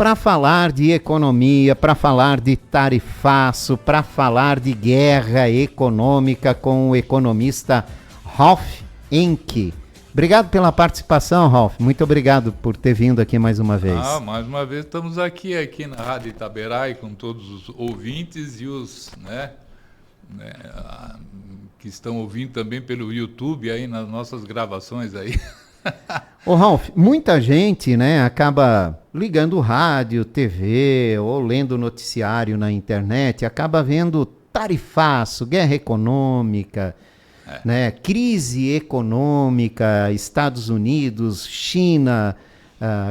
para falar de economia, para falar de tarifaço, para falar de guerra econômica com o economista Ralph Encke. Obrigado pela participação, Ralph. Muito obrigado por ter vindo aqui mais uma vez. Mais uma vez estamos aqui na Rádio Itaberai com todos os ouvintes e os que estão ouvindo também pelo YouTube aí nas nossas gravações aí. Ô Ralph, muita gente, acaba ligando rádio, TV ou lendo noticiário na internet, acaba vendo tarifaço, guerra econômica, crise econômica, Estados Unidos, China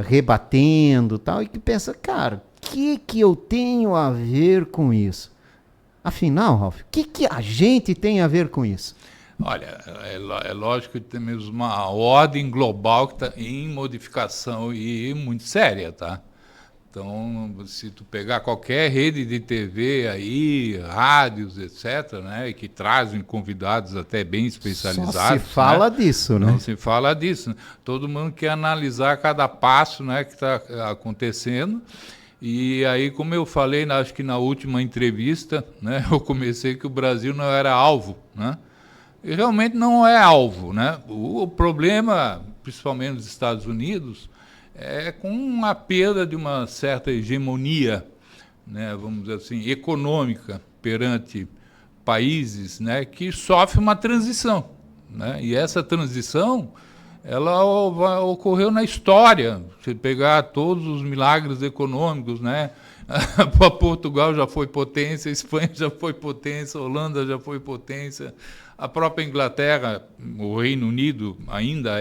rebatendo tal, e que pensa, cara, o que eu tenho a ver com isso? Afinal, Ralph, o que a gente tem a ver com isso? Olha, é lógico que temos uma ordem global que está em modificação e muito séria, tá? Então, se tu pegar qualquer rede de TV aí, rádios, etc., e que trazem convidados até bem especializados... Só se fala disso, né? Não se fala disso. Todo mundo quer analisar cada passo, que está acontecendo. E aí, como eu falei, acho que na última entrevista, eu comecei que o Brasil não era alvo, E realmente não é alvo, O problema, principalmente nos Estados Unidos, é com a perda de uma certa hegemonia, vamos dizer assim, econômica perante países, que sofrem uma transição, E essa transição, ela ocorreu na história. Se pegar todos os milagres econômicos, Portugal já foi potência, Espanha já foi potência, Holanda já foi potência, a própria Inglaterra, o Reino Unido ainda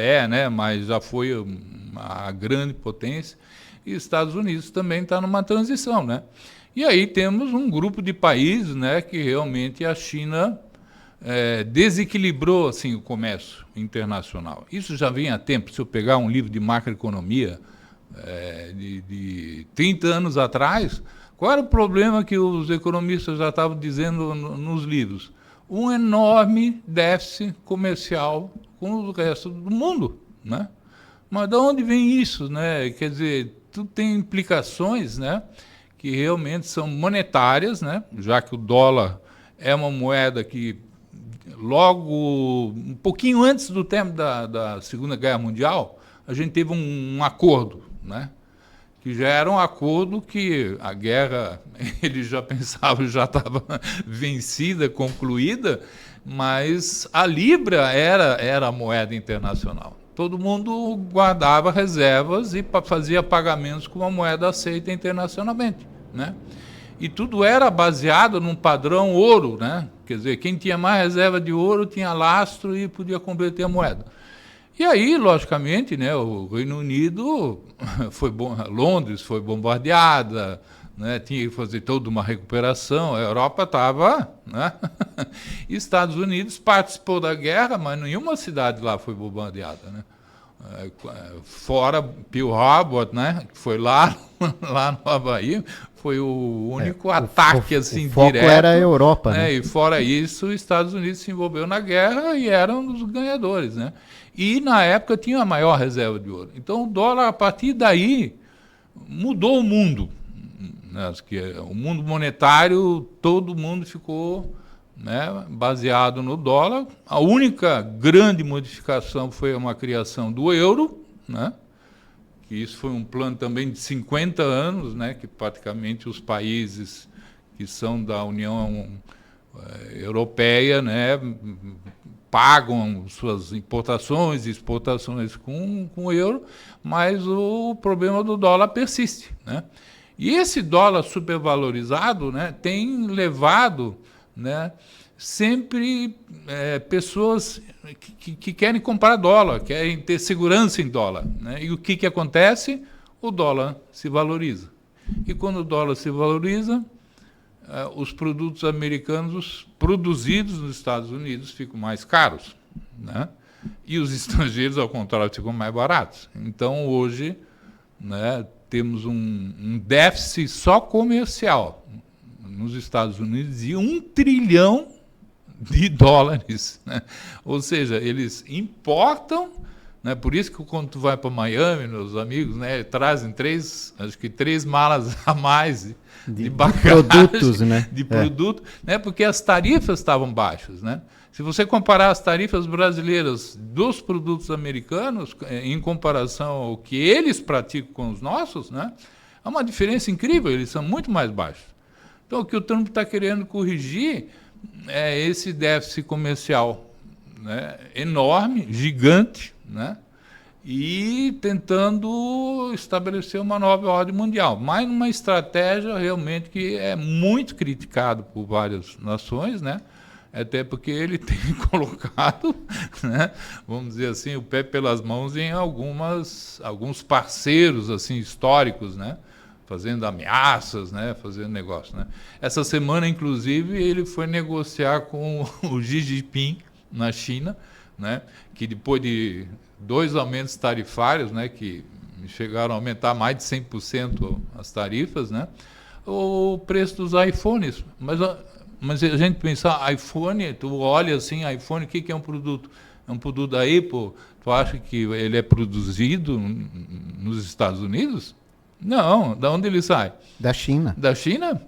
mas já foi uma grande potência, e Estados Unidos também está numa transição, E aí temos um grupo de países, que realmente a China desequilibrou assim, o comércio internacional. Isso já vem há tempo. Se eu pegar um livro de macroeconomia de 30 anos atrás, qual era o problema que os economistas já estavam dizendo nos livros? Um enorme déficit comercial com o resto do mundo, Mas de onde vem isso, Quer dizer, tudo tem implicações, que realmente são monetárias, Já que o dólar é uma moeda que logo, um pouquinho antes do tempo da Segunda Guerra Mundial, a gente teve um acordo, que já era um acordo que a guerra, eles já pensavam, já estava vencida, concluída, mas a Libra era a moeda internacional. Todo mundo guardava reservas e fazia pagamentos com uma moeda aceita internacionalmente, E tudo era baseado num padrão ouro, Quer dizer, quem tinha mais reserva de ouro tinha lastro e podia converter a moeda. E aí, logicamente, o Reino Unido Londres foi bombardeada, tinha que fazer toda uma recuperação, a Europa estava, Estados Unidos participou da guerra, mas nenhuma cidade lá foi bombardeada, Fora Pearl Harbor, que foi lá no Havaí, foi o único ataque assim o foco direto. Era a Europa, E fora isso, os Estados Unidos se envolveu na guerra e eram um dos ganhadores, E na época tinha a maior reserva de ouro. Então o dólar, a partir daí, mudou o mundo. O mundo monetário, todo mundo ficou baseado no dólar. A única grande modificação foi uma criação do euro, que isso foi um plano também de 50 anos, que praticamente os países que são da União Europeia, pagam suas importações e exportações com o euro, mas o problema do dólar persiste, E esse dólar supervalorizado, tem levado, sempre pessoas que querem comprar dólar, querem ter segurança em dólar, E o que acontece? O dólar se valoriza. E quando o dólar se valoriza, os produtos americanos produzidos nos Estados Unidos ficam mais caros, E os estrangeiros, ao contrário, ficam mais baratos. Então, hoje, temos um déficit só comercial nos Estados Unidos de $1 trilhão, Ou seja, eles importam, Né? Por isso que quando tu vai para Miami, meus amigos, né, trazem acho que três malas a mais de bagagem, produtos, né? De produto, né? Porque as tarifas estavam baixas, né? Se você comparar as tarifas brasileiras dos produtos americanos em comparação ao que eles praticam com os nossos, né, há uma diferença incrível, eles são muito mais baixos. Então, o que o Trump está querendo corrigir é esse déficit comercial, né, enorme, gigante, né, e tentando estabelecer uma nova ordem mundial, mas numa estratégia realmente que é muito criticado por várias nações, né, até porque ele tem colocado, né, vamos dizer assim, o pé pelas mãos em alguns parceiros assim históricos, né, fazendo ameaças, né, fazendo negócio, né. Essa semana, inclusive, ele foi negociar com o Xi Jinping na China, né, que depois de 2 aumentos tarifários, né, que chegaram a aumentar mais de 100% as tarifas, né, o preço dos iPhones. Mas a gente pensar, iPhone, tu olha assim, iPhone, o que é um produto? É um produto da Apple, tu acha que ele é produzido nos Estados Unidos? Não, da onde ele sai? Da China. Da China?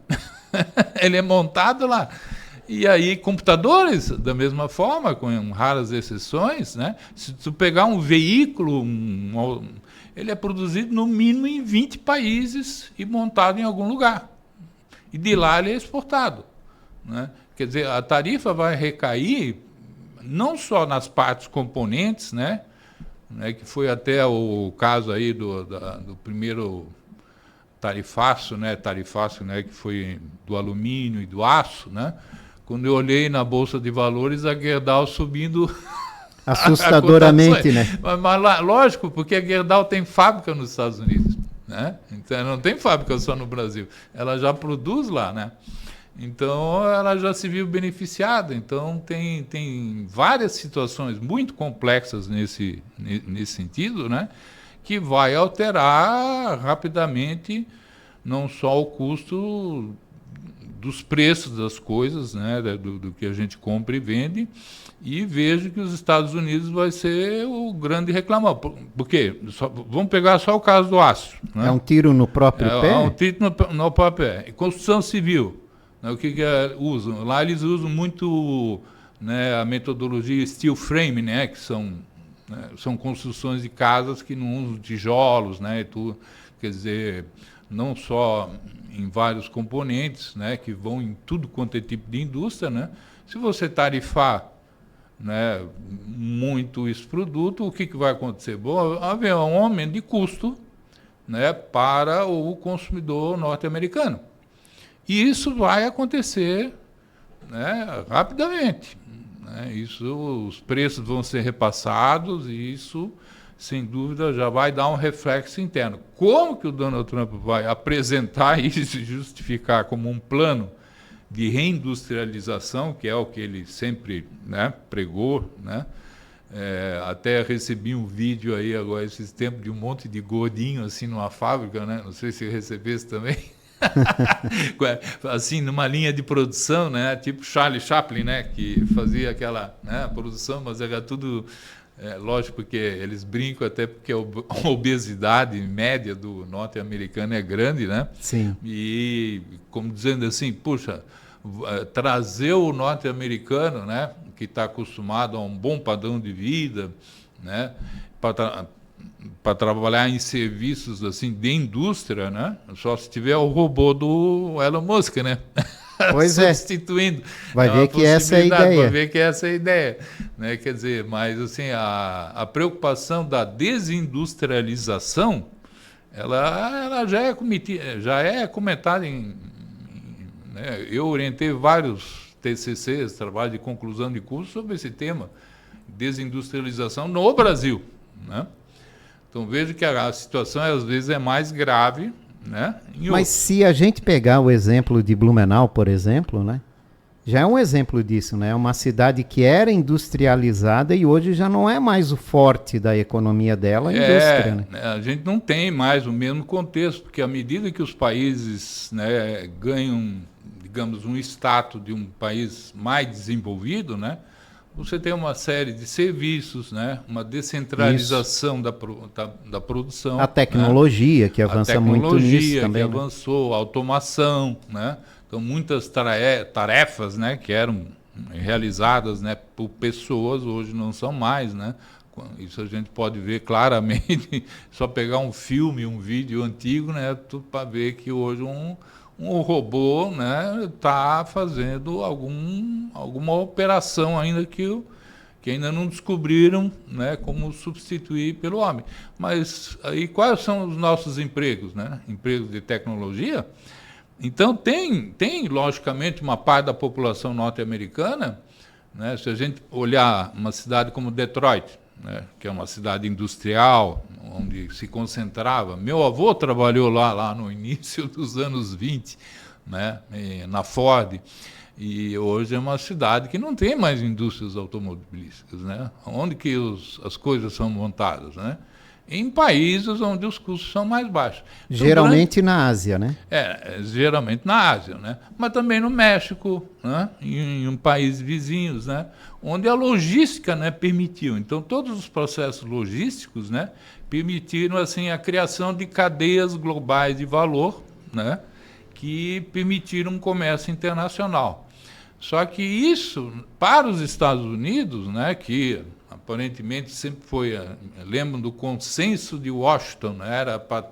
Ele é montado lá. E aí, computadores, da mesma forma, com raras exceções, né? Se tu pegar um veículo, ele é produzido no mínimo em 20 países e montado em algum lugar. E de lá ele é exportado, né? Quer dizer, a tarifa vai recair não só nas partes componentes, né? Que foi até o caso aí do primeiro tarifaço, né? Que foi do alumínio e do aço, né? Quando eu olhei na Bolsa de Valores, a Gerdau subindo assustadoramente, né? Mas lógico, porque a Gerdau tem fábrica nos Estados Unidos, né? Então não tem fábrica só no Brasil, ela já produz lá, né? Então ela já se viu beneficiada. Então tem várias situações muito complexas nesse sentido, né? Que vai alterar rapidamente não só o custo dos preços das coisas, né, do que a gente compra e vende, e vejo que os Estados Unidos vai ser o grande reclamão. Por quê? Vamos pegar só o caso do aço. Né? É um tiro no próprio pé? É um tiro no próprio pé. Construção civil, né, o que usam? Lá eles usam muito, né, a metodologia steel frame, né, que são construções de casas que não usam tijolos, né, e tudo, quer dizer, não só em vários componentes, né, que vão em tudo quanto é tipo de indústria, né? Se você tarifar, né, muito esse produto, o que vai acontecer? Bom, haver um aumento de custo, né, para o consumidor norte-americano. E isso vai acontecer, né, rapidamente. Né? Os preços vão ser repassados e isso, sem dúvida, já vai dar um reflexo interno. Como que o Donald Trump vai apresentar isso e justificar como um plano de reindustrialização, que é o que ele sempre, né, pregou, né? Até recebi um vídeo aí agora, esses tempos, de um monte de gordinho assim numa fábrica, né? Não sei se recebesse também. Assim, numa linha de produção, né? Tipo Charlie Chaplin, né? Que fazia aquela, né, produção, mas era tudo... lógico, porque eles brincam até porque a obesidade média do norte-americano é grande, né? Sim. E, como dizendo assim, puxa, trazer o norte-americano, né, que está acostumado a um bom padrão de vida, né, para trabalhar em serviços assim de indústria, né? Só se tiver o robô do Elon Musk, né? Pois substituindo. Vai ver que essa é a ideia. Vai ver que essa é a ideia, né? Quer dizer, mas assim, a preocupação da desindustrialização, ela já é comentada né? Eu orientei vários TCCs, trabalho de conclusão de curso, sobre esse tema, desindustrialização no Brasil, né? Então vejo que a situação às vezes é mais grave, né? Mas se a gente pegar o exemplo de Blumenau, por exemplo, né? Já é um exemplo disso, né? Uma cidade que era industrializada e hoje já não é mais o forte da economia dela, a indústria, né? A gente não tem mais o mesmo contexto, porque à medida que os países, né, ganham, digamos, um status de um país mais desenvolvido, né? você tem uma série de serviços, né? Uma descentralização da produção. A tecnologia, né? Que avança muito nisso também. A tecnologia que avançou, a automação, né? Então, muitas tarefas, né, que eram realizadas, né, por pessoas, hoje não são mais, né? Isso a gente pode ver claramente, só pegar um filme, um vídeo antigo, né, para ver que hoje um robô, né, está fazendo alguma operação ainda que ainda não descobriram, né, como substituir pelo homem. Mas aí quais são os nossos empregos, né? Empregos de tecnologia? Então tem logicamente uma parte da população norte-americana, né, se a gente olhar uma cidade como Detroit, né, que é uma cidade industrial, onde se concentrava. Meu avô trabalhou lá no início dos anos 20, né, na Ford, e hoje é uma cidade que não tem mais indústrias automobilísticas, né? Onde que as coisas são montadas, né? Em países onde os custos são mais baixos. Então, geralmente na Ásia, né? Geralmente na Ásia, né? Mas também no México, né? Em países vizinhos, né? Onde a logística, né, permitiu. Então, todos os processos logísticos, né, permitiram assim, a criação de cadeias globais de valor, né, que permitiram um comércio internacional. Só que isso, para os Estados Unidos, né, que aparentemente sempre foi, lembram do consenso de Washington, né, era para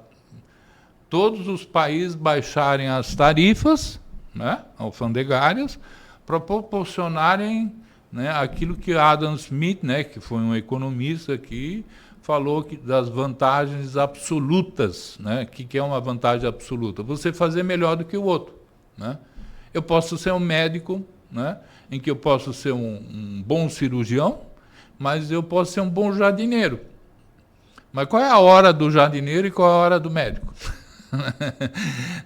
todos os países baixarem as tarifas, né, alfandegárias, para proporcionarem, né, aquilo que Adam Smith, né, que foi um economista que falou das vantagens absolutas, né? Que é uma vantagem absoluta? Você fazer melhor do que o outro, né? Eu posso ser um médico, né, em que eu posso ser um bom cirurgião, mas eu posso ser um bom jardineiro. Mas qual é a hora do jardineiro e qual é a hora do médico?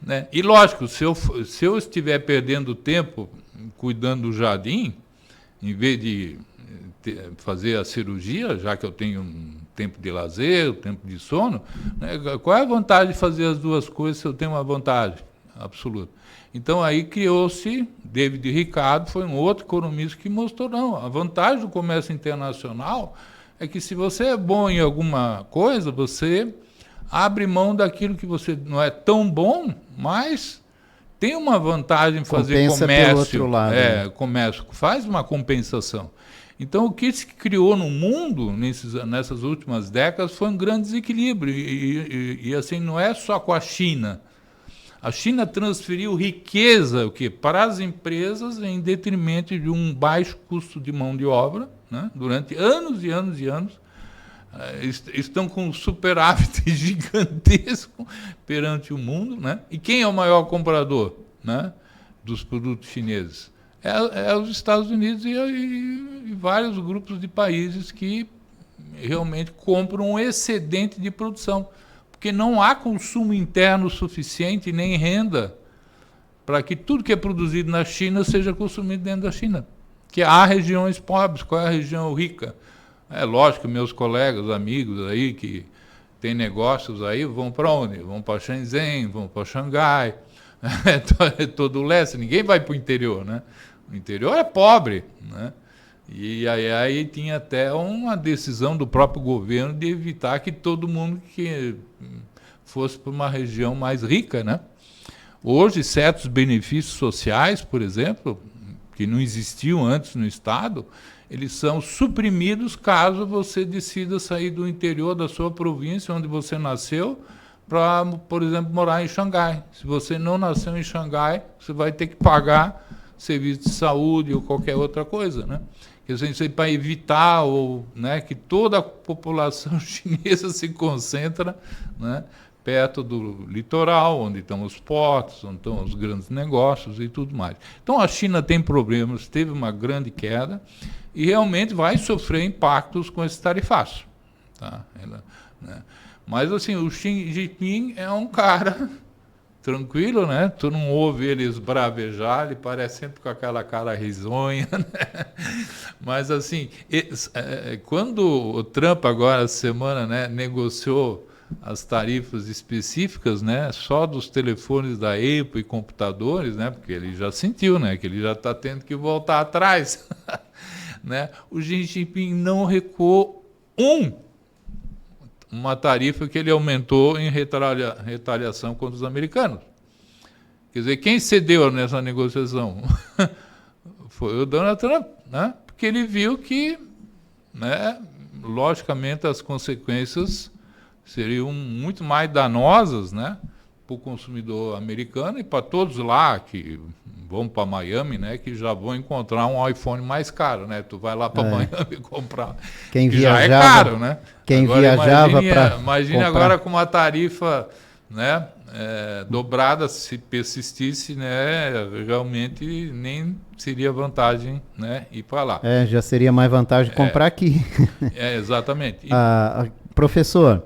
Né? E lógico, se eu estiver perdendo tempo cuidando do jardim, em vez de fazer a cirurgia, já que eu tenho um tempo de lazer, um tempo de sono, né, qual é a vantagem de fazer as duas coisas se eu tenho uma vantagem absoluta? Então aí criou-se, David Ricardo foi um outro economista que mostrou, não, a vantagem do comércio internacional é que se você é bom em alguma coisa, você abre mão daquilo que você não é tão bom, mas tem uma vantagem em fazer compensa comércio. Pelo outro lado, né? Comércio, faz uma compensação. Então, o que se criou no mundo nessas últimas décadas foi um grande desequilíbrio. E assim, não é só com a China. A China transferiu riqueza para as empresas em detrimento de um baixo custo de mão de obra, né? Durante anos e anos e anos. Estão com um superávit gigantesco perante o mundo, né? E quem é o maior comprador, né, dos produtos chineses? É os Estados Unidos e vários grupos de países que realmente compram um excedente de produção, porque não há consumo interno suficiente nem renda para que tudo que é produzido na China seja consumido dentro da China. Que há regiões pobres, qual é a região rica? É lógico que meus colegas, amigos aí que têm negócios aí vão para onde? Vão para Shenzhen, vão para Xangai, todo o leste, ninguém vai para o interior, né? O interior é pobre, né? E aí tinha até uma decisão do próprio governo de evitar que todo mundo que fosse para uma região mais rica, né? Hoje, certos benefícios sociais, por exemplo, que não existiam antes no Estado, eles são suprimidos caso você decida sair do interior da sua província, onde você nasceu, para, por exemplo, morar em Xangai. Se você não nasceu em Xangai, você vai ter que pagar serviço de saúde ou qualquer outra coisa, né? Isso aí para evitar né, que toda a população chinesa se concentra, né, perto do litoral, onde estão os portos, onde estão os grandes negócios e tudo mais. Então a China tem problemas, teve uma grande queda e realmente vai sofrer impactos com esse tarifaço. Tá? Né? Mas assim, o Xi Jinping é um cara tranquilo, né? Tu não ouve ele esbravejar, ele parece sempre com aquela cara risonha, né? Mas assim, quando o Trump agora, essa semana, né, negociou as tarifas específicas, né, só dos telefones da Apple e computadores, né, porque ele já sentiu, né, que ele já está tendo que voltar atrás, né? O Xi Jinping não recuou uma tarifa que ele aumentou em retaliação contra os americanos. Quer dizer, quem cedeu nessa negociação foi o Donald Trump, né? Porque ele viu que, né, logicamente, as consequências seriam muito mais danosas, né, para o consumidor americano e para todos lá que vão para Miami, né, que já vão encontrar um iPhone mais caro, né? Tu vai lá para Miami comprar, quem que viajava, já é caro, né? Quem agora, viajava para imagine agora com uma tarifa, né, dobrada, se persistisse, né, realmente nem seria vantagem, né, ir para lá. já seria mais vantagem comprar aqui. Exatamente. Professor,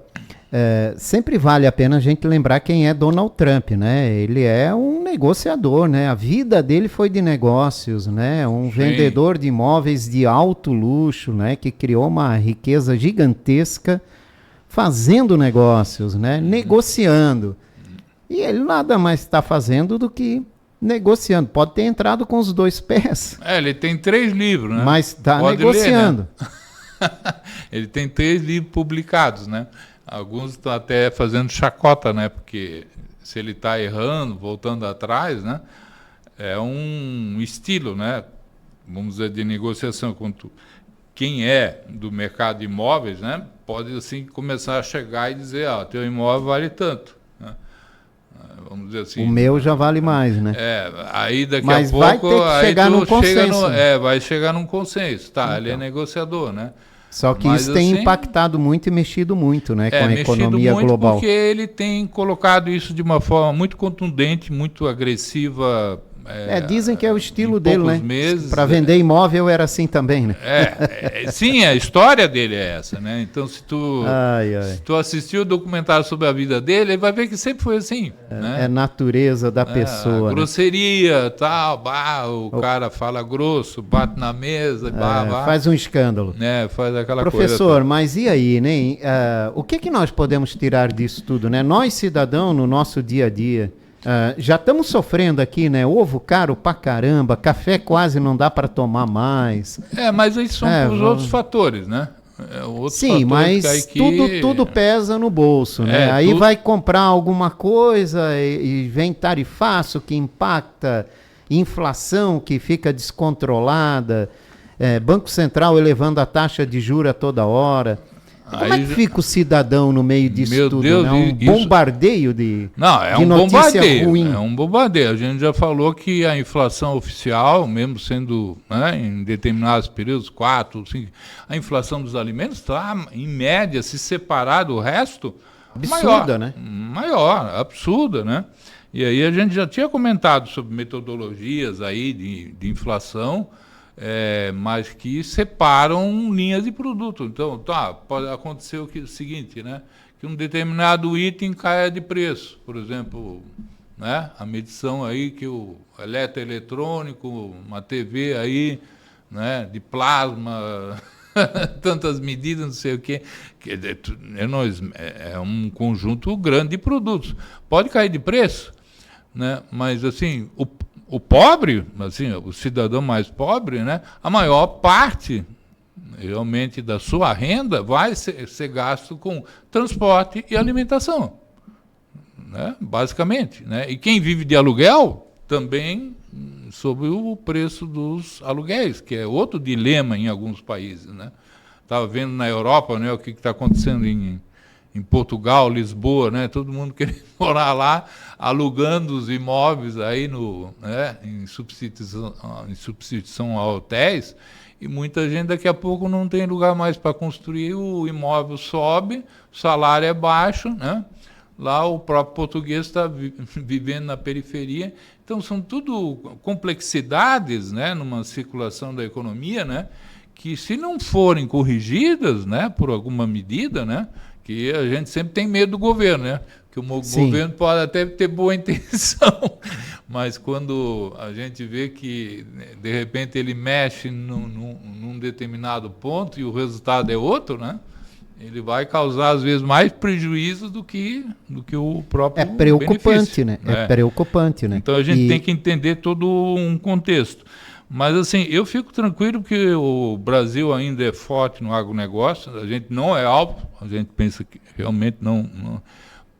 sempre vale a pena a gente lembrar quem é Donald Trump, né? Ele é um negociador, né? A vida dele foi de negócios, né? Um vendedor de imóveis de alto luxo, né? Que criou uma riqueza gigantesca fazendo negócios, né? Negociando. E ele nada mais está fazendo do que negociando. Pode ter entrado com os 2 pés. Ele tem 3 livros, né? Mas está negociando. Ler, né? Ele tem 3 livros publicados, né? Alguns estão até fazendo chacota, né? Porque se ele está errando, voltando atrás, né? É um estilo, né? Vamos dizer, de negociação. Quem é do mercado de imóveis, né? Pode, assim, começar a chegar e dizer, teu imóvel vale tanto. Vamos dizer assim. O meu já vale mais, né? Aí daqui Mas a pouco... vai ter que chegar num consenso. Vai chegar num consenso. Tá, então. Ele é negociador, né? Só que isso tem impactado muito e mexido muito, né, com a economia global. Porque ele tem colocado isso de uma forma muito contundente, muito agressiva. Dizem que é o estilo dele, né? Para vender imóvel era assim também, né? Sim, a história dele é essa, né? Então, se tu assistiu o documentário sobre a vida dele, ele vai ver que sempre foi assim. Né? É natureza da pessoa. Grosseria, tal, o cara fala grosso, bate na mesa, faz um escândalo. Faz aquela coisa. Professor, mas e aí, né? O que nós podemos tirar disso tudo, né? Nós, cidadãos, no nosso dia a dia, já estamos sofrendo aqui, né? Ovo caro pra caramba, café quase não dá para tomar mais. Mas aí são os outros fatores, né? Sim, mas tudo pesa no bolso, né? Aí vai comprar alguma coisa e vem tarifaço que impacta, inflação que fica descontrolada, Banco Central elevando a taxa de juros a toda hora. Como é que fica o cidadão no meio disso tudo? Deus, né? Um bombardeio de notícia ruim. É um bombardeio. A gente já falou que a inflação oficial, mesmo sendo, né, em determinados períodos, 4, 5, a inflação dos alimentos está, em média, se separar do resto, absurda, né? Maior, absurda, né? E aí a gente já tinha comentado sobre metodologias aí de inflação, mas que separam linhas de produto. Então, pode acontecer o seguinte, né? Que um determinado item caia de preço. Por exemplo, né? A medição aí que o eletroeletrônico, uma TV aí, né? De plasma, tantas medidas, não sei o quê. É um conjunto grande de produtos. Pode cair de preço, né? Mas, assim, o pobre, assim, o cidadão mais pobre, né, a maior parte, realmente, da sua renda vai ser gasto com transporte e alimentação, né, basicamente. Né? E quem vive de aluguel, também sob o preço dos aluguéis, que é outro dilema em alguns países. Né? Estava vendo na Europa, né, o que está acontecendo em Portugal, Lisboa, né? Todo mundo querendo morar lá, alugando os imóveis aí em substituição a hotéis, e muita gente daqui a pouco não tem lugar mais para construir, o imóvel sobe, o salário é baixo, né? Lá o próprio português está vivendo na periferia. Então são tudo complexidades, né, numa circulação da economia, né, que se não forem corrigidas, né, por alguma medida, né, que a gente sempre tem medo do governo, né? Que o governo pode até ter boa intenção, mas quando a gente vê que, de repente, ele mexe num determinado ponto e o resultado é outro, né? Ele vai causar, às vezes, mais prejuízo do que o próprio preocupante, benefício, né? É preocupante, né? Então, a gente tem que entender todo um contexto. Mas, assim, eu fico tranquilo que o Brasil ainda é forte no agronegócio, a gente não é alvo, a gente pensa que realmente não.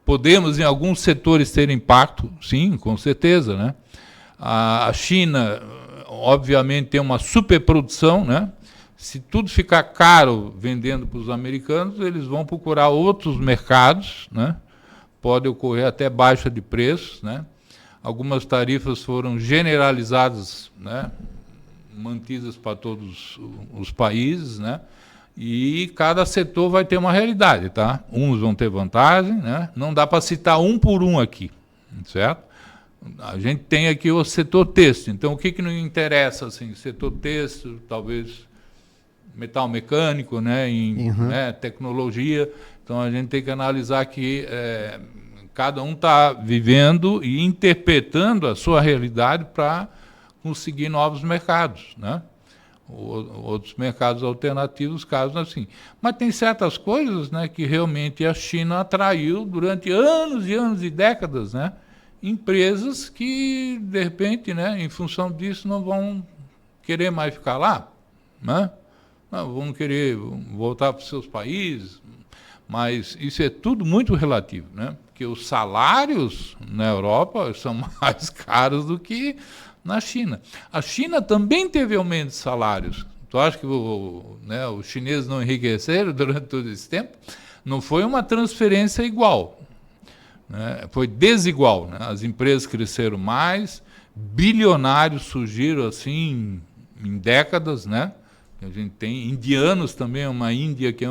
Podemos, em alguns setores, ter impacto, sim, com certeza, né? A China, obviamente, tem uma superprodução, né? Se tudo ficar caro vendendo para os americanos, eles vão procurar outros mercados, né? Pode ocorrer até baixa de preços, né? Algumas tarifas foram generalizadas, né? Mantidas para todos os países, né? E cada setor vai ter uma realidade, tá? Uns vão ter vantagem, né? Não dá para citar um por um aqui, certo? A gente tem aqui o setor têxtil. Então, o que não interessa, assim? Setor têxtil, talvez metal mecânico, né? Né? Tecnologia. Então, a gente tem que analisar que cada um está vivendo e interpretando a sua realidade para conseguir novos mercados, né? Outros mercados alternativos, casos assim. Mas tem certas coisas, né, que realmente a China atraiu durante anos e anos e décadas, né, empresas que, de repente, né, em função disso, não vão querer mais ficar lá, né? Não, vão querer voltar para os seus países, mas isso é tudo muito relativo, né? Porque os salários na Europa são mais caros do que na China. A China também teve aumento de salários. Tu acha que os chineses não enriqueceram durante todo esse tempo? Não foi uma transferência igual, né? Foi desigual, né? As empresas cresceram mais, bilionários surgiram assim em décadas, né? A gente tem indianos também, uma Índia que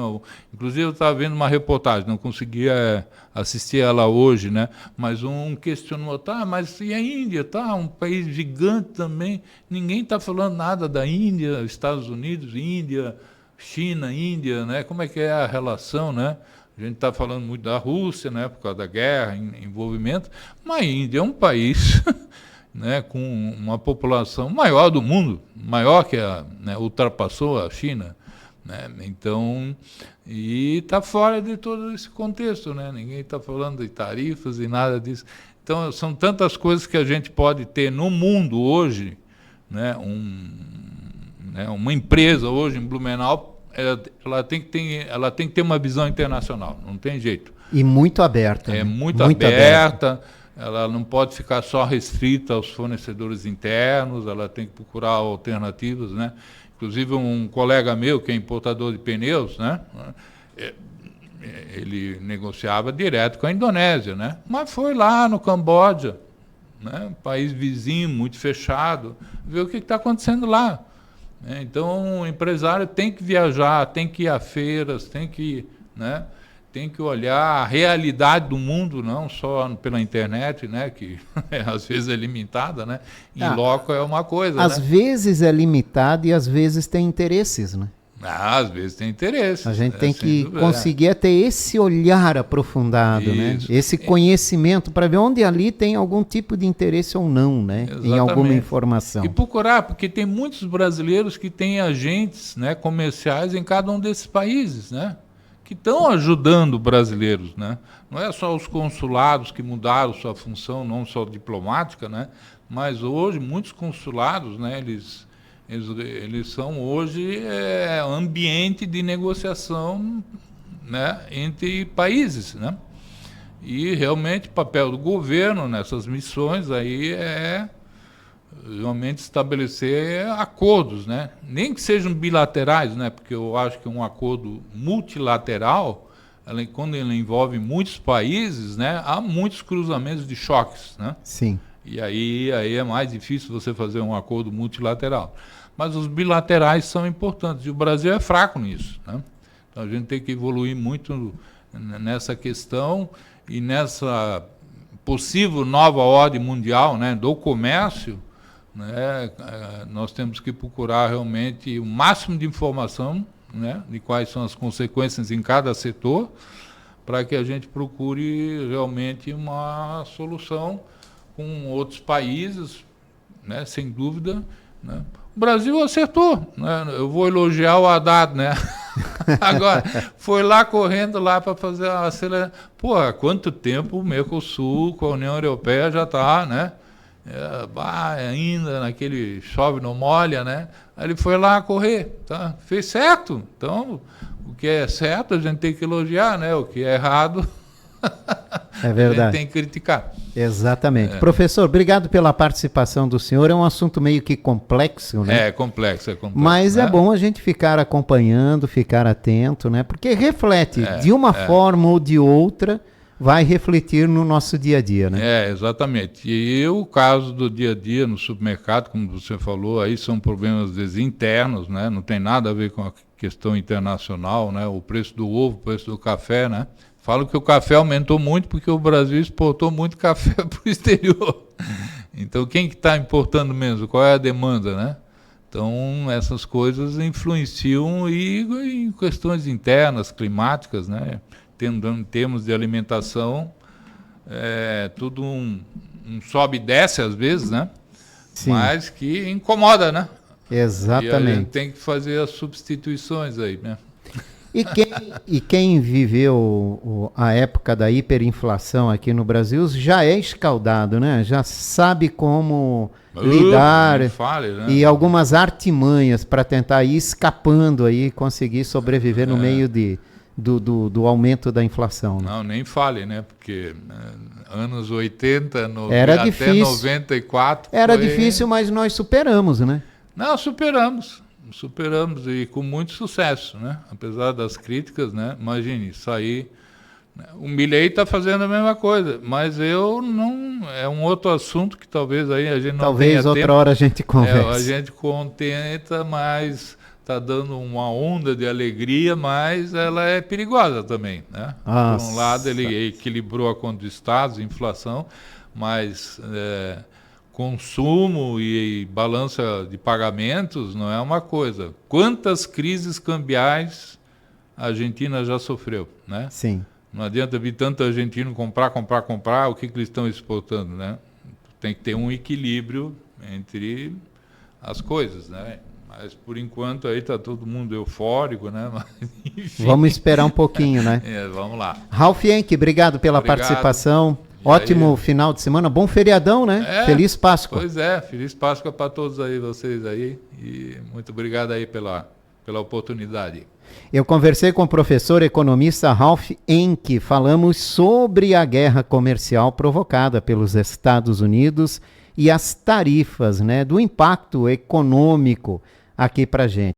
inclusive eu estava vendo uma reportagem, não conseguia assistir ela hoje, né? Mas um questionou, mas e a Índia, um país gigante também, ninguém está falando nada da Índia, Estados Unidos, Índia, China, Índia, né? Como é que é a relação, né? A gente está falando muito da Rússia, né? Por causa da guerra, envolvimento, mas a Índia é um país né, com uma população maior do mundo, maior que ultrapassou a China, né? Então, e está fora de todo esse contexto, né? Ninguém está falando de tarifas e nada disso. Então, são tantas coisas que a gente pode ter no mundo hoje, né? Uma empresa hoje em Blumenau, ela tem que ter uma visão internacional, não tem jeito. E muito aberta. É muito aberta. Ela não pode ficar só restrita aos fornecedores internos, ela tem que procurar alternativas, né? Inclusive, um colega meu, que é importador de pneus, né? Ele negociava direto com a Indonésia, né? Mas foi lá no Camboja, né? Um país vizinho, muito fechado, ver o que está acontecendo lá. Né? Então, o empresário tem que viajar, tem que ir a feiras, tem que olhar a realidade do mundo, não só pela internet, né, que às vezes é limitada, né? Em loco é uma coisa, às vezes é limitada e às vezes tem interesses, né? Às vezes tem interesses. A gente tem que conseguir ter esse olhar aprofundado, né? Esse conhecimento para ver onde ali tem algum tipo de interesse ou não, né? Exatamente. Em alguma informação. E procurar, porque tem muitos brasileiros que têm agentes, né, comerciais em cada um desses países, né? Que estão ajudando brasileiros, né? Não é só os consulados que mudaram sua função, não só diplomática, né? Mas hoje muitos consulados, né? Eles são hoje ambiente de negociação, né? Entre países, né? E realmente o papel do governo nessas missões aí é realmente estabelecer acordos, né? Nem que sejam bilaterais, né? Porque eu acho que um acordo multilateral, quando ele envolve muitos países, né? Há muitos cruzamentos de choques, né? Sim. E aí é mais difícil você fazer um acordo multilateral. Mas os bilaterais são importantes e o Brasil é fraco nisso, né? Então a gente tem que evoluir muito nessa questão e nessa possível nova ordem mundial, né? Do comércio. Né, nós temos que procurar realmente o máximo de informação, né, de quais são as consequências em cada setor, para que a gente procure realmente uma solução com outros países, né, sem dúvida. Né. O Brasil acertou, né, eu vou elogiar o Haddad, né? Agora, foi lá correndo lá para fazer a aceleração. Pô, há quanto tempo o Mercosul com a União Europeia já está, né? ainda naquele chove não molha, né? Aí ele foi lá correr, tá? Fez certo. Então, o que é certo a gente tem que elogiar, né? O que é errado é verdade. a gente tem que criticar. Exatamente. Professor, obrigado pela participação do senhor. É um assunto meio que complexo, né? É complexo. Mas né? é bom a gente ficar acompanhando, ficar atento, né? Porque reflete de uma forma ou de outra, vai refletir no nosso dia a dia, né? Exatamente. E o caso do dia a dia no supermercado, como você falou, aí são problemas às vezes internos, né? Não tem nada a ver com a questão internacional, né? O preço do ovo, o preço do café, né? Falam que o café aumentou muito porque o Brasil exportou muito café para o exterior. Então, quem que está importando mesmo? Qual é a demanda, né? Então, essas coisas influenciam e em questões internas, climáticas, né? Em termos de alimentação, tudo um sobe e desce às vezes, né? Sim. Mas que incomoda, né? Exatamente. E a gente tem que fazer as substituições aí, né? E quem viveu a época da hiperinflação aqui no Brasil já é escaldado, né? Já sabe como lidar né? E algumas artimanhas para tentar ir escapando aí, conseguir sobreviver no meio do aumento da inflação. Né? Não, nem fale, né? Porque anos 80, era até difícil. 94... Era difícil, mas nós superamos, né? Não, superamos e com muito sucesso, né? Apesar das críticas, né? Imagine, sair... O Milei está fazendo a mesma coisa, mas eu não... É um outro assunto que talvez aí a gente não talvez tenha outra tempo. hora a gente converse. A gente contenta, mas está dando uma onda de alegria, mas ela é perigosa também, né? Nossa. Por um lado, ele equilibrou a conta dos estados, inflação, mas... consumo e balança de pagamentos não é uma coisa. Quantas crises cambiais a Argentina já sofreu, né? Sim. Não adianta vir tanto argentino comprar, o que eles estão exportando, né? Tem que ter um equilíbrio entre as coisas, né? Mas, por enquanto, aí está todo mundo eufórico, né? Mas, enfim. Vamos esperar um pouquinho, né? Vamos lá. Ralph Henke, obrigado pela participação. Ótimo final de semana, bom feriadão, né? Feliz Páscoa. Pois feliz Páscoa para todos aí, vocês aí, e muito obrigado aí pela oportunidade. Eu conversei com o professor economista Ralph Henke, falamos sobre a guerra comercial provocada pelos Estados Unidos e as tarifas, né, do impacto econômico aqui para a gente.